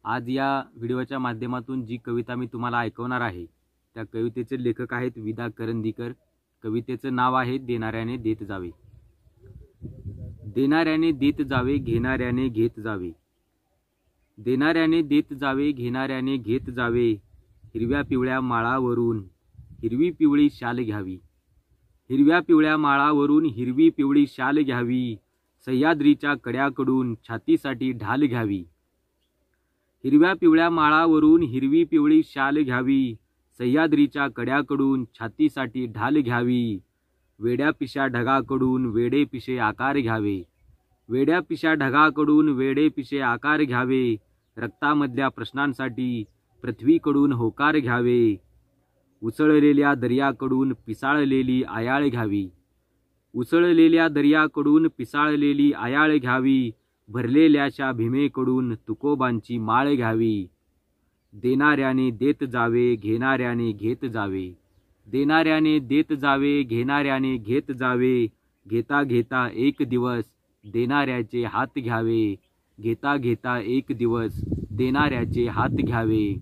आज या व्हिडिओच्या माध्यमातून जी कविता मी तुम्हाला ऐकवणार आहे त्या कवितेचे लेखक आहेत विदा करंदीकर। कवितेचं नाव आहे देणाऱ्याने देत जावे। देणाऱ्याने देत जावे, घेणाऱ्याने घेत जावे। देणाऱ्याने देत जावे, घेणाऱ्याने घेत जावे। हिरव्या पिवळ्या माळावरून हिरवी पिवळी शाल घ्यावी। हिरव्या पिवळ्या माळावरून हिरवी पिवळी शाल घ्यावी। सह्याद्रीच्या कड्याकडून छातीसाठी ढाल घ्यावी। हिरव्या पिवळ्या माळावरून हिरवी पिवळी शाल घ्यावी। सह्याद्रीच्या कड्याकडून छातीसाठी ढाल घ्यावी। वेड्या पिशा ढगाकडून वेडे पिशे आकार घ्यावे। वेड्या पिशा ढगाकडून वेडे पिशे आकार घ्यावे। रक्तामधल्या प्रश्नांसाठी पृथ्वीकडून होकार घ्यावे। उसळलेल्या दर्याकडून पिसाळलेली आयाळ घ्यावी। उसळलेल्या दर्याकडून पिसाळलेली आयाळ घ्यावी। भरलेल्याच्या भीमेकडून तुकोबांची माळ घ्यावी। देणाऱ्याने देत जावे, घेणाऱ्याने घेत जावे। देणाऱ्याने देत जावे, घेणाऱ्याने घेत जावे। घेता घेता एक दिवस देणाऱ्याचे हात घ्यावे। घेता घेता एक दिवस देणाऱ्याचे हात घ्यावे।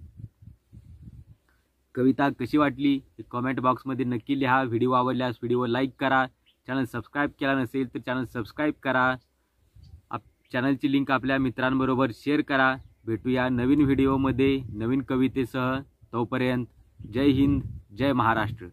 कविता कशी वाटली कमेंट बॉक्समध्ये नक्की लिहा। व्हिडिओ आवडल्यास व्हिडिओ लाईक करा। चॅनल सबस्क्राईब केला नसेल तर चॅनल सबस्क्राईब करा। चॅनलची लिंक आपल्या मित्रांबरोबर शेअर करा। भेटूया नवीन व्हिडिओमध्ये नवीन कवितेसह। तोपर्यंत जय हिंद, जय महाराष्ट्र।